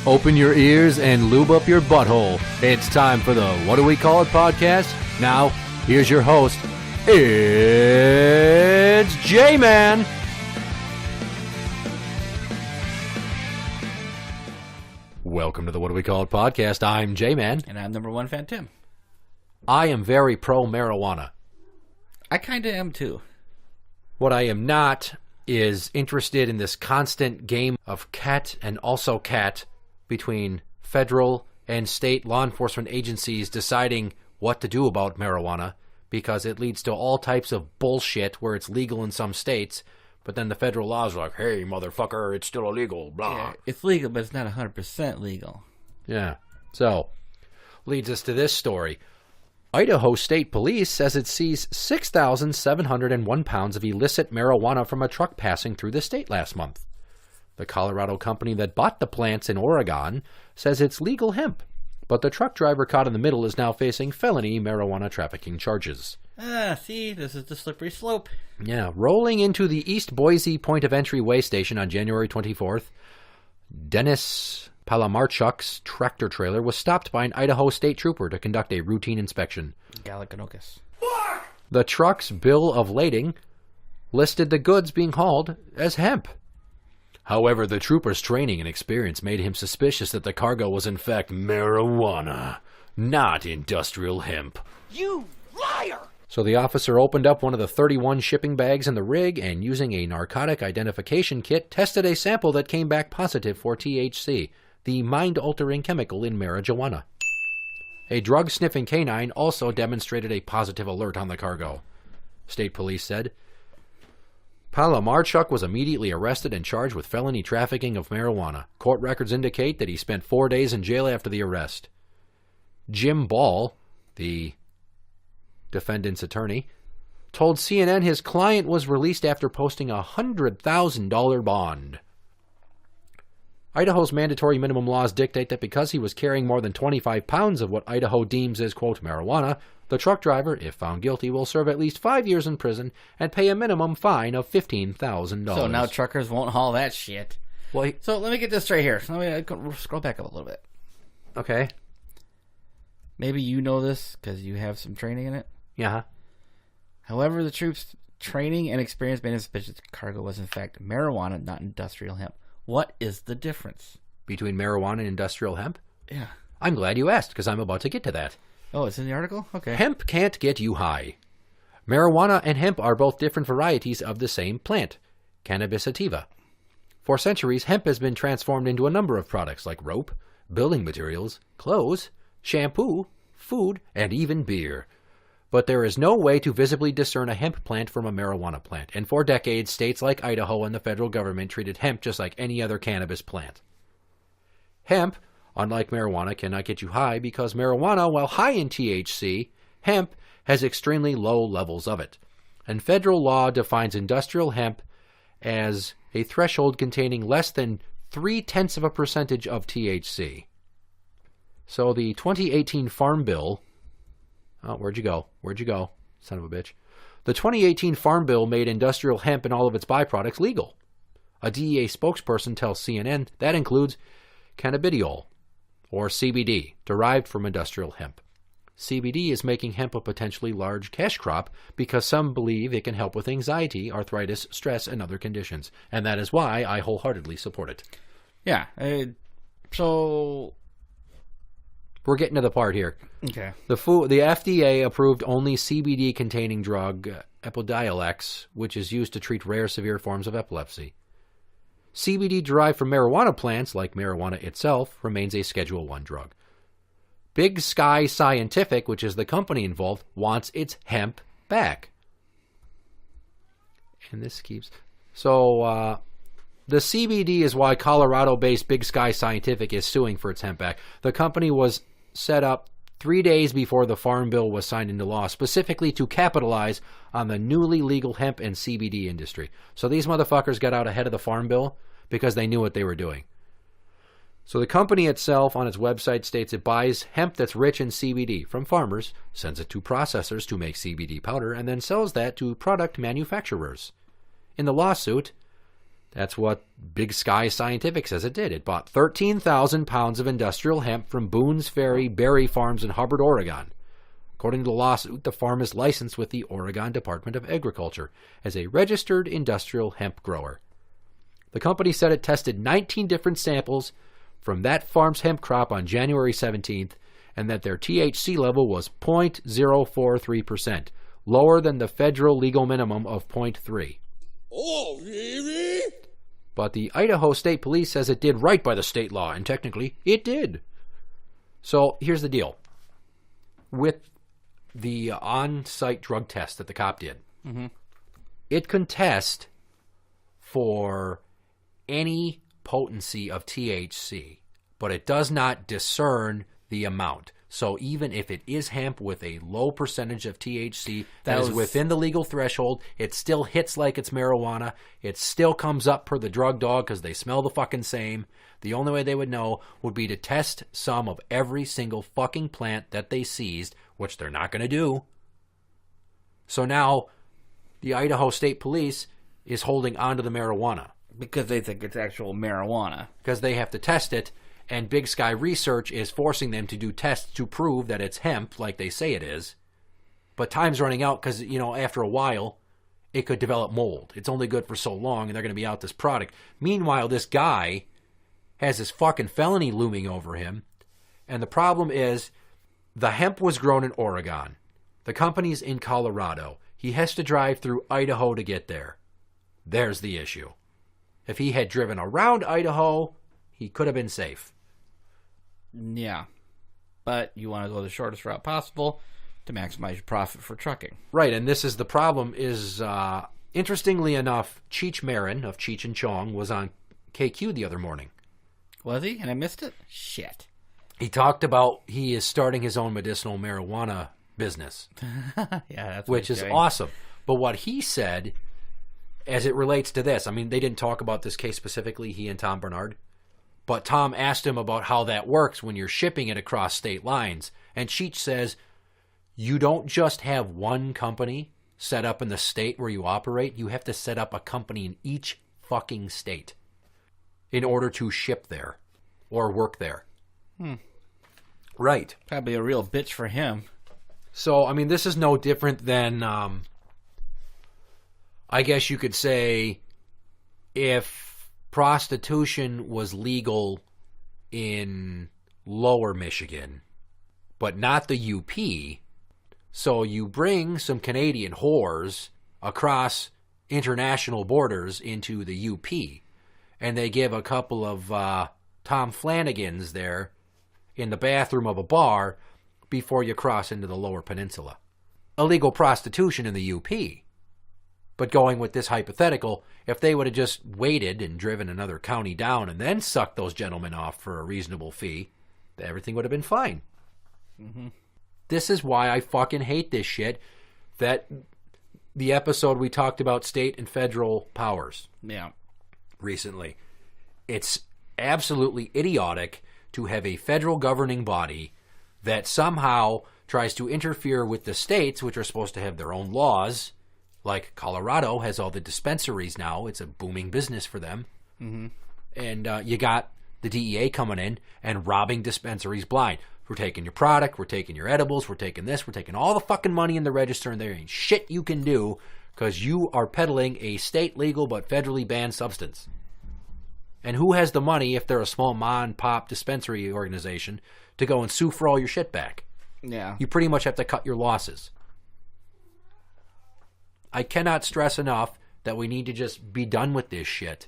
Open your ears and lube up your butthole. It's time for the What Do We Call It podcast. Now, here's your host. It's J-Man. Welcome to the What Do We Call It podcast. I'm J-Man. And I'm number one fan, Tim. I am very pro-marijuana. I kind of am, too. What I am not is interested in this constant game of cat and also cat between federal and state law enforcement agencies deciding what to do about marijuana, because it leads to all types of bullshit where it's legal in some states, but then the federal laws are like, hey, motherfucker, it's still illegal, blah. Yeah, it's legal, but it's not 100% legal. Yeah. So, leads us to this story. Idaho State Police says it seized 6,701 pounds of illicit marijuana from a truck passing through the state last month. The Colorado company that bought the plants in Oregon says it's legal hemp, but the truck driver caught in the middle is now facing felony marijuana trafficking charges. See, this is the slippery slope. Yeah, rolling into the East Boise point of entry way station on January 24th, Dennis Palamarchuk's tractor trailer was stopped by an Idaho state trooper to conduct a routine inspection. Gallicanocus. The truck's bill of lading listed the goods being hauled as hemp. However, the trooper's training and experience made him suspicious that the cargo was in fact marijuana, not industrial hemp. You liar! So the officer opened up one of the 31 shipping bags in the rig and, using a narcotic identification kit, tested a sample that came back positive for THC, the mind-altering chemical in marijuana. A drug-sniffing canine also demonstrated a positive alert on the cargo. State police said Palamarchuk was immediately arrested and charged with felony trafficking of marijuana. Court records indicate that he spent 4 days in jail after the arrest. Jim Ball, the defendant's attorney, told CNN his client was released after posting a $100,000 bond. Idaho's mandatory minimum laws dictate that because he was carrying more than 25 pounds of what Idaho deems as, quote, marijuana, the truck driver, if found guilty, will serve at least 5 years in prison and pay a minimum fine of $15,000. So now truckers won't haul that shit. Well, so let me get this straight here. Let me scroll back up a little bit. Okay. Maybe you know this because you have some training in it. Yeah. However, the troops' training and experience made him suspicious the cargo was in fact marijuana, not industrial hemp. What is the difference between marijuana and industrial hemp? Yeah. I'm glad you asked, because I'm about to get to that. Oh, it's in the article? Okay. Hemp can't get you high. Marijuana and hemp are both different varieties of the same plant, Cannabis sativa. For centuries, hemp has been transformed into a number of products like rope, building materials, clothes, shampoo, food, and even beer. But there is no way to visibly discern a hemp plant from a marijuana plant, and for decades, states like Idaho and the federal government treated hemp just like any other cannabis plant. Hemp, unlike marijuana, cannot get you high because marijuana, while high in THC, hemp has extremely low levels of it. And federal law defines industrial hemp as a threshold containing less than 0.3% of THC. So the 2018 Farm Bill... Oh, where'd you go? Where'd you go? Son of a bitch. The 2018 Farm Bill made industrial hemp and all of its byproducts legal. A DEA spokesperson tells CNN that includes cannabidiol, or CBD, derived from industrial hemp. CBD is making hemp a potentially large cash crop because some believe it can help with anxiety, arthritis, stress, and other conditions. And that is why I wholeheartedly support it. Yeah. So... We're getting to the part here. Okay. The FDA approved only CBD-containing drug, Epidiolex, which is used to treat rare severe forms of epilepsy. CBD derived from marijuana plants, like marijuana itself, remains a Schedule I drug. Big Sky Scientific, which is the company involved, wants its hemp back. And this keeps... So, the CBD is why Colorado-based Big Sky Scientific is suing for its hemp back. The company was set up 3 days before the Farm Bill was signed into law, specifically to capitalize on the newly legal hemp and CBD industry. So these motherfuckers got out ahead of the Farm Bill because they knew what they were doing. So the company itself on its website states it buys hemp that's rich in CBD from farmers, sends it to processors to make CBD powder, and then sells that to product manufacturers. In the lawsuit, That's what Big Sky Scientific says it did. It bought 13,000 pounds of industrial hemp from Boone's Ferry Berry Farms in Hubbard, Oregon. According to the lawsuit, the farm is licensed with the Oregon Department of Agriculture as a registered industrial hemp grower. The company said it tested 19 different samples from that farm's hemp crop on January 17th, and that their THC level was 0.043%, lower than the federal legal minimum of 0.3. Oh, really? But the Idaho State Police says it did right by the state law, and technically, it did. So, here's the deal. With the on-site drug test that the cop did, it can test for any potency of THC, but it does not discern the amount. So even if it is hemp with a low percentage of THC that is within the legal threshold, it still hits like it's marijuana. It still comes up per the drug dog because they smell the fucking same. The only way they would know would be to test some of every single fucking plant that they seized, which they're not going to do. So now the Idaho State Police is holding on to the marijuana. Because they think it's actual marijuana. Because they have to test it. And Big Sky Research is forcing them to do tests to prove that it's hemp, like they say it is. But time's running out because, after a while, it could develop mold. It's only good for so long, and they're going to be out this product. Meanwhile, this guy has this fucking felony looming over him. And the problem is, the hemp was grown in Oregon. The company's in Colorado. He has to drive through Idaho to get there. There's the issue. If he had driven around Idaho, he could have been safe. Yeah. But you want to go the shortest route possible to maximize your profit for trucking. Right, and this is the problem is, interestingly enough, Cheech Marin of Cheech and Chong was on KQ the other morning. Was he? And I missed it? Shit. He talked about he is starting his own medicinal marijuana business. Yeah, that's which is awesome. But what he said, as it relates to this, they didn't talk about this case specifically, he and Tom Bernard. But Tom asked him about how that works when you're shipping it across state lines. And Cheech says, you don't just have one company set up in the state where you operate. You have to set up a company in each fucking state in order to ship there or work there. Right. Probably a real bitch for him. So, this is no different than, I guess you could say, if prostitution was legal in lower Michigan, but not the UP. So you bring some Canadian whores across international borders into the UP, and they give a couple of Tom Flanagans there in the bathroom of a bar before you cross into the lower peninsula. Illegal prostitution in the UP. But going with this hypothetical, if they would have just waited and driven another county down and then sucked those gentlemen off for a reasonable fee, everything would have been fine. This is why I fucking hate this shit. That the episode we talked about state and federal powers. Yeah. Recently. It's absolutely idiotic to have a federal governing body that somehow tries to interfere with the states, which are supposed to have their own laws. Like Colorado has all the dispensaries now. It's a booming business for them. And you got the DEA coming in and robbing dispensaries blind. We're taking your product, we're taking your edibles, we're taking this, we're taking all the fucking money in the register, and there ain't shit you can do because you are peddling a state legal but federally banned substance. And who has the money, if they're a small mom-and-pop dispensary organization, to go and sue for all your shit back? Yeah. You pretty much have to cut your losses. I cannot stress enough that we need to just be done with this shit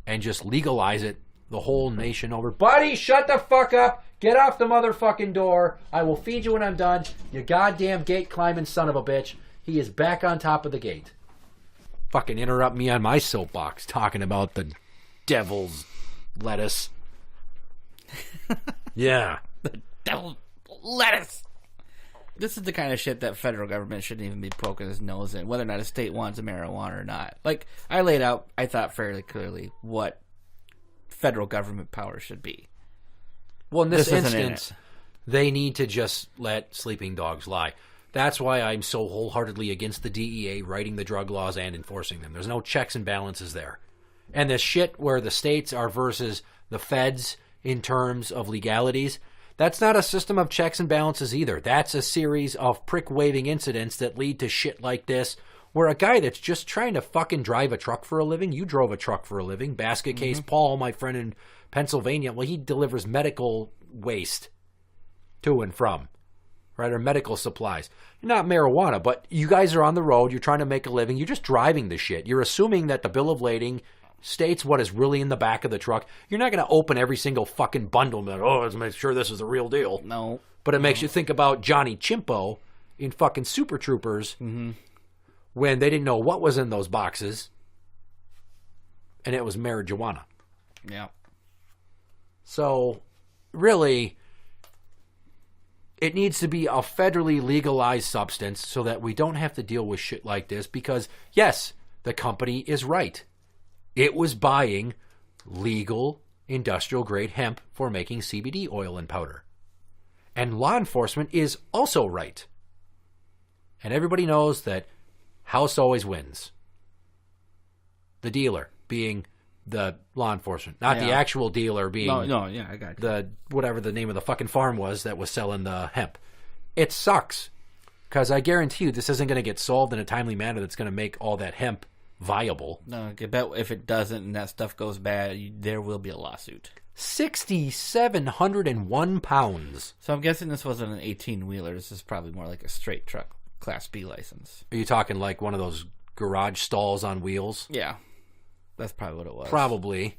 and just legalize it the whole nation over. Buddy, shut the fuck up. Get off the motherfucking door. I will feed you when I'm done. You goddamn gate climbing son of a bitch. He is back on top of the gate. Fucking interrupt me on my soapbox talking about the devil's lettuce. Yeah. The devil's lettuce. This is the kind of shit that federal government shouldn't even be poking his nose in, whether or not a state wants a marijuana or not. Like, I laid out, I thought fairly clearly, what federal government power should be. Well, in this instance, they need to just let sleeping dogs lie. That's why I'm so wholeheartedly against the DEA writing the drug laws and enforcing them. There's no checks and balances there. And the shit where the states are versus the feds in terms of legalities, that's not a system of checks and balances either. That's a series of prick-waving incidents that lead to shit like this, where a guy that's just trying to fucking drive a truck for a living, you drove a truck for a living, Basket Case Paul, my friend in Pennsylvania, well, he delivers medical waste to and from, right, or medical supplies. Not marijuana, but you guys are on the road, you're trying to make a living, you're just driving the shit. You're assuming that the bill of lading states what is really in the back of the truck. You're not going to open every single fucking bundle and let's make sure this is the real deal. No. But it makes you think about Johnny Chimpo in fucking Super Troopers when they didn't know what was in those boxes, and it was marijuana. Yeah. So, really, it needs to be a federally legalized substance so that we don't have to deal with shit like this because, yes, the company is right. It was buying legal industrial-grade hemp for making CBD oil and powder. And law enforcement is also right. And everybody knows that house always wins. The dealer being the law enforcement, not the actual dealer being I got you. the whatever the name of the fucking farm was that was selling the hemp. It sucks because I guarantee you this isn't going to get solved in a timely manner that's going to make all that hemp viable. No, I bet if it doesn't and that stuff goes bad, there will be a lawsuit. 6,701 pounds. So I'm guessing this wasn't an 18-wheeler. This is probably more like a straight truck, Class B license. Are you talking like one of those garage stalls on wheels? Yeah. That's probably what it was. Probably.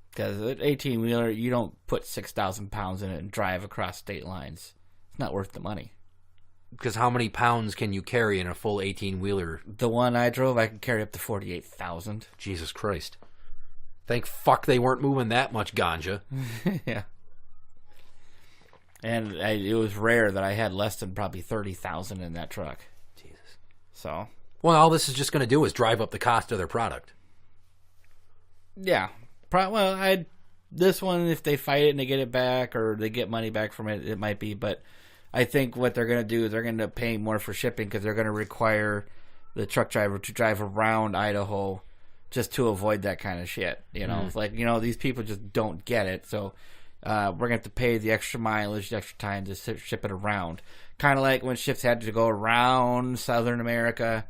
Because an 18-wheeler, you don't put 6,000 pounds in it and drive across state lines. It's not worth the money. Because how many pounds can you carry in a full 18-wheeler? The one I drove, I could carry up to 48,000. Jesus Christ. Thank fuck they weren't moving that much ganja. Yeah. And it was rare that I had less than probably 30,000 in that truck. Jesus. So. Well, all this is just going to do is drive up the cost of their product. Yeah. This one, if they fight it and they get it back or they get money back from it, it might be. But I think what they're going to do is they're going to end up paying more for shipping because they're going to require the truck driver to drive around Idaho just to avoid that kind of shit. You know, It's like, these people just don't get it. So we're going to have to pay the extra mileage, the extra time to ship it around. Kind of like when ships had to go around Southern America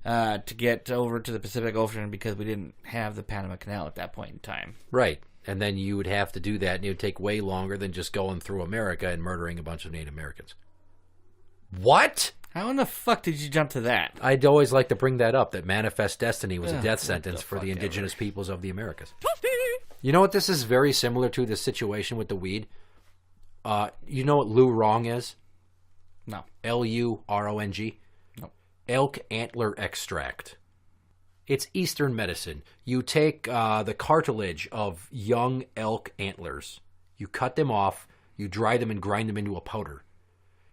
to get over to the Pacific Ocean because we didn't have the Panama Canal at that point in time. Right. And then you would have to do that, and it would take way longer than just going through America and murdering a bunch of Native Americans. What? How in the fuck did you jump to that? I'd always like to bring that up, that Manifest Destiny was a death sentence for the indigenous peoples of the Americas. You know what this is very similar to, the situation with the weed? You know what Lou Wrong is? No. L-U-R-O-N-G? No. Elk antler extract. It's Eastern medicine. You take the cartilage of young elk antlers. You cut them off. You dry them and grind them into a powder.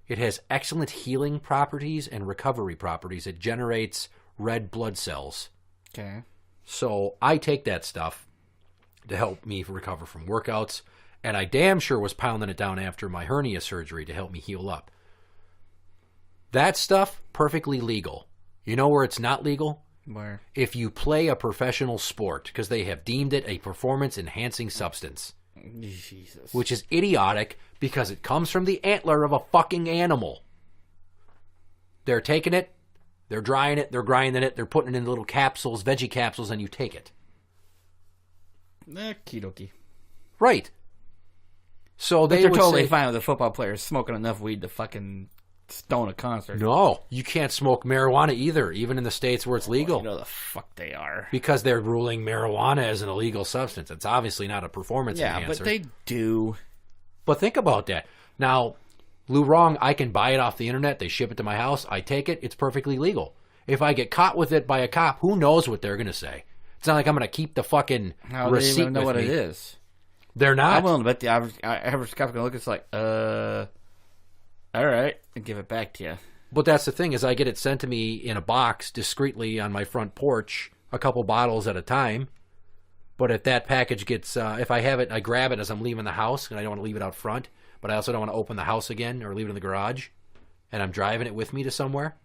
It has excellent healing properties and recovery properties. It generates red blood cells. Okay. So I take that stuff to help me recover from workouts. And I damn sure was pounding it down after my hernia surgery to help me heal up. That stuff, perfectly legal. You know where it's not legal? Where? If you play a professional sport, because they have deemed it a performance-enhancing substance. Jesus. Which is idiotic because it comes from the antler of a fucking animal. They're taking it, they're drying it, they're grinding it, they're putting it in little capsules, veggie capsules, and you take it. Okie-dokie. Right. So They're totally fine with the football players smoking enough weed to fucking stone a concert. No, you can't smoke marijuana either, even in the states where it's legal. You know the fuck they are. Because they're ruling marijuana as an illegal substance. It's obviously not a performance enhancer. Yeah, but they do. But think about that. Now, Lou Wrong, I can buy it off the internet. They ship it to my house. I take it. It's perfectly legal. If I get caught with it by a cop, who knows what they're going to say? It's not like I'm going to keep the fucking How receipt they even know with what me. it is? They're not. I'm willing to bet the average cop can look. It's like, all right, and give it back to you. But that's the thing, is I get it sent to me in a box discreetly on my front porch, a couple bottles at a time. But if that package gets, if I have it, I grab it as I'm leaving the house, and I don't want to leave it out front, but I also don't want to open the house again or leave it in the garage, and I'm driving it with me to somewhere.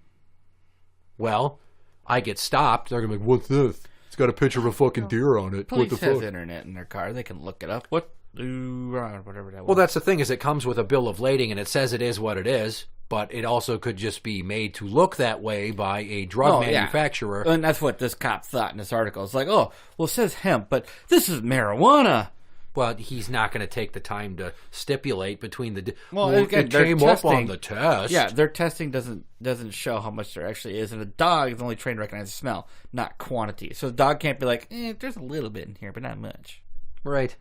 Well, I get stopped. They're going to be like, what's this? It's got a picture of a fucking deer on it. Police what the has fuck? internet in their car. They can look it up. Whatever that was. Well, that's the thing, is it comes with a bill of lading, and it says it is what it is, but it also could just be made to look that way by a drug manufacturer. Yeah. And that's what this cop thought in this article. It's like, oh, well, it says hemp, but this is marijuana. Well, he's not going to take the time to stipulate between the... again, it came up on the test. Yeah, their testing doesn't show how much there actually is, and a dog is only trained to recognize smell, not quantity. So the dog can't be like, there's a little bit in here, but not much. Right.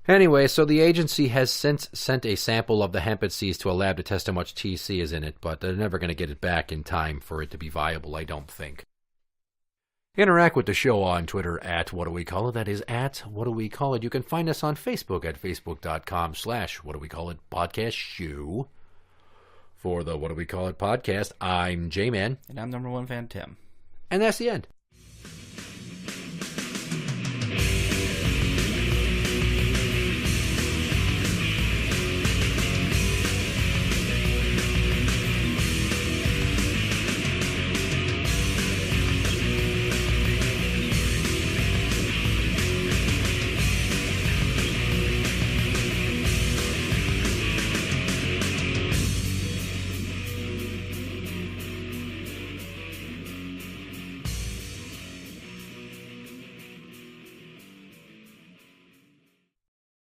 Anyway, so the agency has since sent a sample of the hemp it seized to a lab to test how much THC is in it, but they're never going to get it back in time for it to be viable, I don't think. Interact with the show on Twitter at What Do We Call It? That is at What Do We Call It? You can find us on Facebook at facebook.com/What Do We Call It podcast show. For the What Do We Call It podcast, I'm J-Man. And I'm number one fan, Tim. And that's the end.